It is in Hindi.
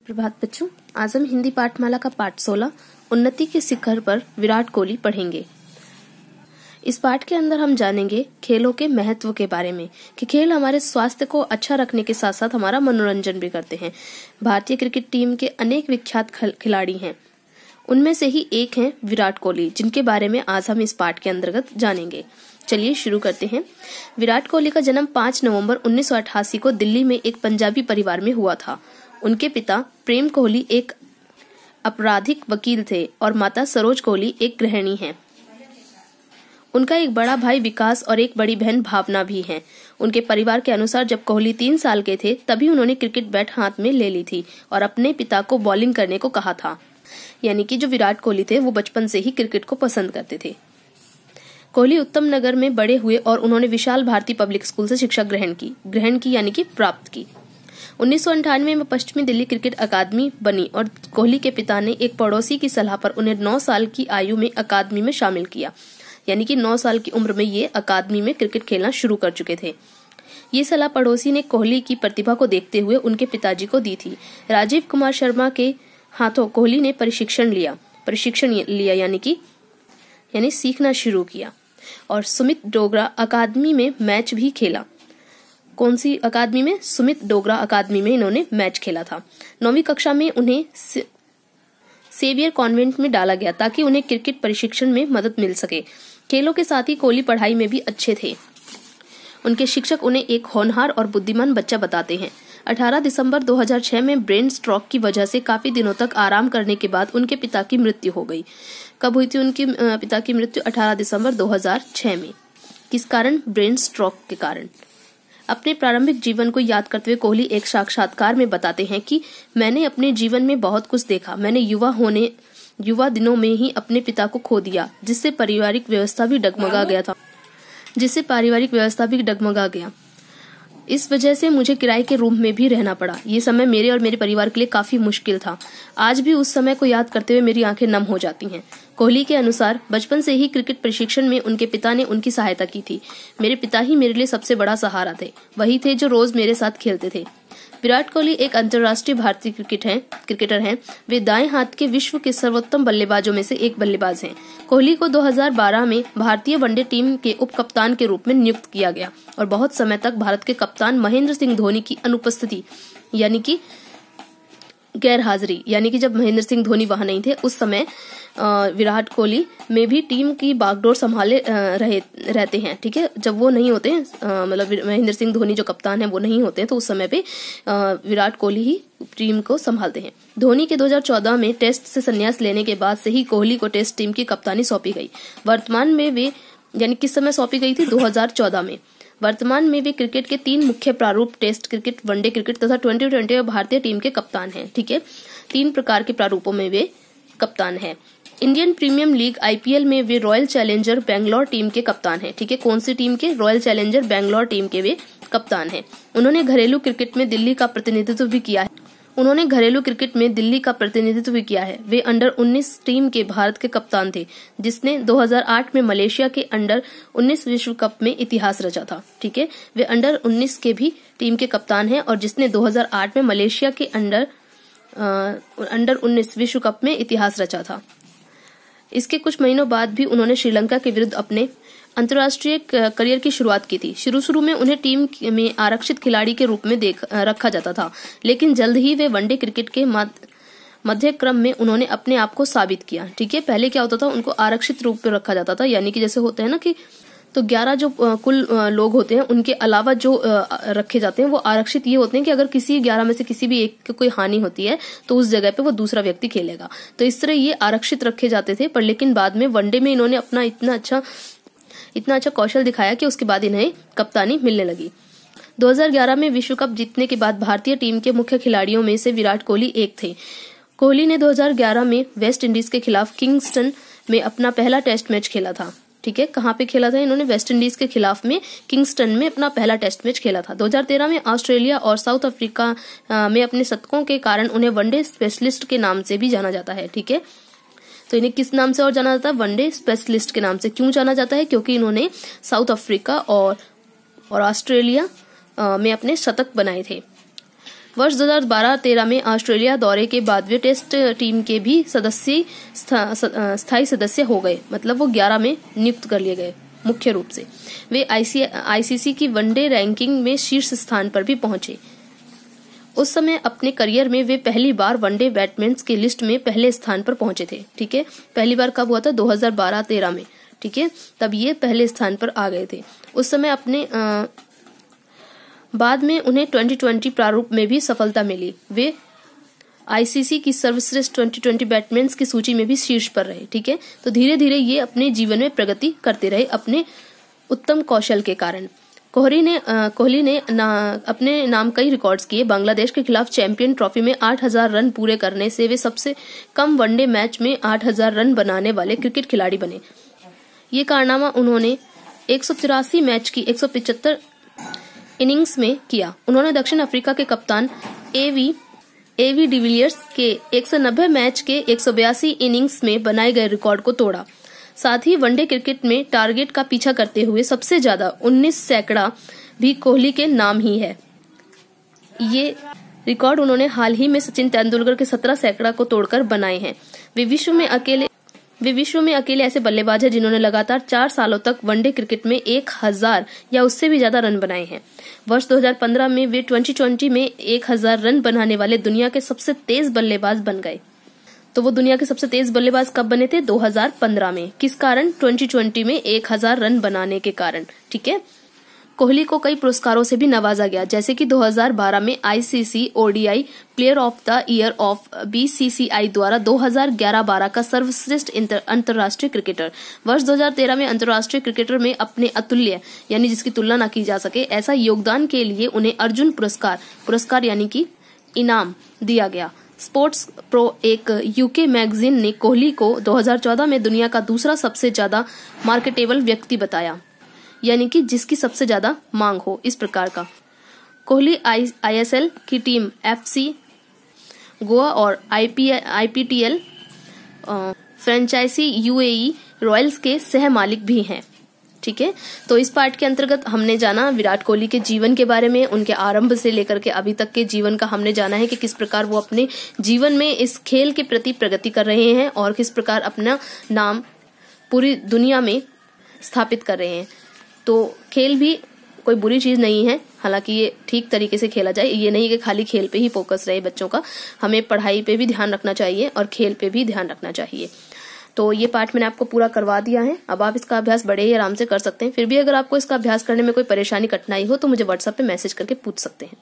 प्रभात बच्चों, आज हम हिंदी पाठमाला का पाठ 16 उन्नति के शिखर पर विराट कोहली पढ़ेंगे। इस पाठ के अंदर हम जानेंगे खेलों के महत्व के बारे में कि खेल हमारे स्वास्थ्य को अच्छा रखने के साथ साथ हमारा मनोरंजन भी करते हैं। भारतीय क्रिकेट टीम के अनेक विख्यात खिलाड़ी हैं, उनमें से ही एक हैं विराट कोहली, जिनके बारे में आज हम इस पाठ के अंतर्गत जानेंगे। चलिए शुरू करते हैं। विराट कोहली का जन्म 5 नवंबर 1988 को दिल्ली में एक पंजाबी परिवार में हुआ था। उनके पिता प्रेम कोहली एक आपराधिक वकील थे और माता सरोज कोहली एक गृहिणी हैं। उनका एक बड़ा भाई विकास और एक बड़ी बहन भावना भी हैं। उनके परिवार के अनुसार जब कोहली 3 साल के थे तभी उन्होंने क्रिकेट बैट हाथ में ले ली थी और अपने पिता को बॉलिंग करने को कहा था। यानी कि जो विराट कोहली थे वो बचपन से ही क्रिकेट को पसंद करते थे। कोहली उत्तम नगर में बड़े हुए और उन्होंने विशाल भारती पब्लिक स्कूल से शिक्षा ग्रहण की यानी कि प्राप्त की। 1998 में पश्चिमी दिल्ली क्रिकेट अकादमी बनी और कोहली के पिता ने एक पड़ोसी की सलाह पर उन्हें 9 साल की आयु में अकादमी में शामिल किया। यानी कि 9 साल की उम्र में ये अकादमी में क्रिकेट खेलना शुरू कर चुके थे। ये सलाह पड़ोसी ने कोहली की प्रतिभा को देखते हुए उनके पिताजी को दी थी। राजीव कुमार शर्मा के हाथों कोहली ने प्रशिक्षण लिया यानी सीखना शुरू किया और सुमित डोगरा अकादमी में मैच भी खेला। कौन सी अकादमी में? सुमित डोगरा अकादमी में इन्होंने मैच खेला था। 9वीं कक्षा में उन्हें सेवियर कॉन्वेंट में डाला गया ताकि उन्हें क्रिकेट प्रशिक्षण में मदद मिल सके। खेलों के साथ ही कोहली पढ़ाई में भी अच्छे थे। उनके शिक्षक उन्हें एक होनहार और बुद्धिमान बच्चा बताते हैं। 18 दिसंबर 2006 में ब्रेन स्ट्रोक की वजह से काफी दिनों तक आराम करने के बाद उनके पिता की मृत्यु हो गई। कब हुई थी उनकी पिता की मृत्यु? 18 दिसंबर 2006 में। किस कारण? ब्रेन स्ट्रोक के कारण। अपने प्रारंभिक जीवन को याद करते हुए कोहली एक साक्षात्कार में बताते हैं कि मैंने अपने जीवन में बहुत कुछ देखा। मैंने युवा दिनों में ही अपने पिता को खो दिया, जिससे पारिवारिक व्यवस्था भी डगमगा गया। इस वजह से मुझे किराए के रूम में भी रहना पड़ा। ये समय मेरे और मेरे परिवार के लिए काफी मुश्किल था। आज भी उस समय को याद करते हुए मेरी आंखें नम हो जाती हैं। कोहली के अनुसार बचपन से ही क्रिकेट प्रशिक्षण में उनके पिता ने उनकी सहायता की थी। मेरे पिता ही मेरे लिए सबसे बड़ा सहारा थे। वही थे जो रोज मेरे साथ खेलते थे। विराट कोहली एक अंतर्राष्ट्रीय भारतीय क्रिकेटर हैं। वे दाएं हाथ के विश्व के सर्वोत्तम बल्लेबाजों में से एक बल्लेबाज हैं। कोहली को 2012 में भारतीय वनडे टीम के उप कप्तान के रूप में नियुक्त किया गया और बहुत समय तक भारत के कप्तान महेंद्र सिंह धोनी की अनुपस्थिति यानी कि गैर हाजिरी, यानी कि जब महेंद्र सिंह धोनी वहां नहीं थे उस समय विराट कोहली में भी टीम की बागडोर संभाले रहते हैं। ठीक है, जब वो नहीं होते मतलब महेंद्र सिंह धोनी जो कप्तान है वो नहीं होते तो उस समय पे विराट कोहली ही टीम को संभालते हैं। धोनी के 2014 में टेस्ट से संन्यास लेने के बाद से ही कोहली को टेस्ट टीम की कप्तानी सौंपी गई। वर्तमान में वे यानी किस समय सौंपी गई थी? 2014 में। वर्तमान में वे क्रिकेट के 3 मुख्य प्रारूप टेस्ट क्रिकेट, वनडे क्रिकेट तथा T20 और भारतीय टीम के कप्तान हैं। ठीक है, 3 प्रकार के प्रारूपों में वे कप्तान हैं। इंडियन प्रीमियर लीग IPL में वे रॉयल चैलेंजर बैंगलोर टीम के कप्तान हैं। ठीक है, कौन सी टीम के? रॉयल चैलेंजर बैंगलोर टीम के वे कप्तान हैं। उन्होंने घरेलू क्रिकेट में दिल्ली का प्रतिनिधित्व भी किया है। वे अंडर 19 टीम के भारत के कप्तान थे, जिसने 2008 में मलेशिया के अंडर 19 विश्व कप में इतिहास रचा था। ठीक है, वे अंडर 19 के भी टीम के कप्तान हैं और जिसने 2008 में मलेशिया के अंडर 19 विश्व कप में इतिहास रचा था। इसके कुछ महीनों बाद भी उन्होंने श्रीलंका के विरुद्ध अपने अंतर्राष्ट्रीय करियर की शुरुआत की थी। शुरू में उन्हें टीम में आरक्षित खिलाड़ी के रूप में रखा जाता था, लेकिन जल्द ही वे वनडे क्रिकेट के मध्य क्रम में उन्होंने अपने आप को साबित किया। ठीक है, पहले क्या होता था, उनको आरक्षित रूप में रखा जाता था, यानी कि जैसे होते हैं ना कि तो 11 जो कुल लोग होते हैं उनके अलावा जो रखे जाते हैं वो आरक्षित ये होते हैं कि अगर किसी 11 में से किसी भी एक की कोई हानि होती है तो उस जगह पे वो दूसरा व्यक्ति खेलेगा। तो इस तरह ये आरक्षित रखे जाते थे, पर लेकिन बाद में वनडे में इन्होंने अपना इतना अच्छा कौशल दिखाया कि उसके बाद इन्हें कप्तानी मिलने लगी। 2011 में विश्व कप जीतने के बाद भारतीय टीम के मुख्य खिलाड़ियों में से विराट कोहली एक थे। कोहली ने 2011 में वेस्ट इंडीज के खिलाफ किंगस्टन में अपना पहला टेस्ट मैच खेला था। ठीक है, कहाँ पे खेला था इन्होंने? वेस्ट इंडीज के खिलाफ में किंगस्टन में अपना पहला टेस्ट मैच खेला था। 2013 में ऑस्ट्रेलिया और साउथ अफ्रीका में अपने शतकों के कारण उन्हें वनडे स्पेशलिस्ट के नाम से भी जाना जाता है। ठीक है, तो इन्हें किस नाम से और जाना जाता है? वनडे स्पेशलिस्ट के नाम से। क्यों जाना जाता है? क्योंकि इन्होंने साउथ अफ्रीका और ऑस्ट्रेलिया में अपने शतक बनाए थे। वर्ष 2012-13 में ऑस्ट्रेलिया दौरे के बाद वे टेस्ट टीम के भी स्थायी सदस्य हो गए, मतलब वो 11 में नियुक्त कर लिए गए। मुख्य रूप से वे आईसीसी की वनडे रैंकिंग में शीर्ष स्थान पर भी पहुंचे। उस समय अपने करियर में वे पहली बार वनडे बैट्समैन की लिस्ट में पहले स्थान पर पहुंचे थे। ठीक है, पहली बार कब हुआ था? 2012-13 में। ठीक है, तब ये पहले स्थान पर आ गए थे। उस समय अपने बाद में उन्हें 2020 प्रारूप में भी सफलता मिली। वे आईसीसी की सर्वश्रेष्ठ 2020 बैट्समैन की सूची में भी शीर्ष पर रहे। ठीक है, तो धीरे धीरे ये अपने जीवन में प्रगति करते रहे अपने उत्तम कौशल के कारण। कोहली ने अपने नाम कई रिकॉर्ड्स किए। बांग्लादेश के खिलाफ चैंपियन ट्रॉफी में 8000 रन पूरे करने से वे सबसे कम वनडे मैच में 8000 रन बनाने वाले क्रिकेट खिलाड़ी बने। ये कारनामा उन्होंने 183 मैच की 175 इनिंग्स में किया। उन्होंने दक्षिण अफ्रीका के कप्तान एवी डिविलियर्स के 190 मैच के 182 इनिंग्स में बनाए गए रिकॉर्ड को तोड़ा। साथ ही वनडे क्रिकेट में टारगेट का पीछा करते हुए सबसे ज्यादा 19 सैकड़ा भी कोहली के नाम ही है। ये रिकॉर्ड उन्होंने हाल ही में सचिन तेंदुलकर के 17 सैकड़ा को तोड़कर बनाए हैं। वे विश्व में अकेले ऐसे बल्लेबाज हैं जिन्होंने लगातार 4 सालों तक वनडे क्रिकेट में 1000 या उससे भी ज्यादा रन बनाए हैं। वर्ष 2015 में वे 2020 में 1000 रन बनाने वाले दुनिया के सबसे तेज बल्लेबाज बन गए। तो वो दुनिया के सबसे तेज बल्लेबाज कब बने थे? 2015 में। किस कारण? 2020 में 1000 रन बनाने के कारण। ठीक है, कोहली को कई पुरस्कारों से भी नवाजा गया, जैसे कि 2012 में ICC ODI player of the year of BCCI द्वारा 2011-12 का सर्वश्रेष्ठ अंतर्राष्ट्रीय क्रिकेटर। वर्ष 2013 में अंतर्राष्ट्रीय क्रिकेटर में अपने अतुल्य यानी जिसकी तुलना न की जा सके ऐसा योगदान के लिए उन्हें अर्जुन पुरस्कार यानी कि इनाम दिया गया। स्पोर्ट्स प्रो एक यूके मैगजीन ने कोहली को 2014 में दुनिया का दूसरा सबसे ज्यादा मार्केटेबल व्यक्ति बताया, यानी कि जिसकी सबसे ज्यादा मांग हो। इस प्रकार का कोहली आईएसएल की टीम एफसी गोवा और आईपीटीएल फ्रेंचाइजी यूएई रॉयल्स के सह मालिक भी हैं। ठीक है, तो इस पार्ट के अंतर्गत हमने जाना विराट कोहली के जीवन के बारे में, उनके आरंभ से लेकर के अभी तक के जीवन का हमने जाना है कि किस प्रकार वो अपने जीवन में इस खेल के प्रति प्रगति कर रहे हैं और किस प्रकार अपना नाम पूरी दुनिया में स्थापित कर रहे हैं। तो खेल भी कोई बुरी चीज नहीं है, हालांकि ये ठीक तरीके से खेला जाए। ये नहीं कि खाली खेल पे ही फोकस रहे बच्चों का, हमें पढ़ाई पे भी ध्यान रखना चाहिए और खेल पे भी ध्यान रखना चाहिए। तो ये पार्ट मैंने आपको पूरा करवा दिया है। अब आप इसका अभ्यास बड़े ही आराम से कर सकते हैं। फिर भी अगर आपको इसका अभ्यास करने में कोई परेशानी कठिनाई हो तो मुझे व्हाट्सएप पे मैसेज करके पूछ सकते हैं।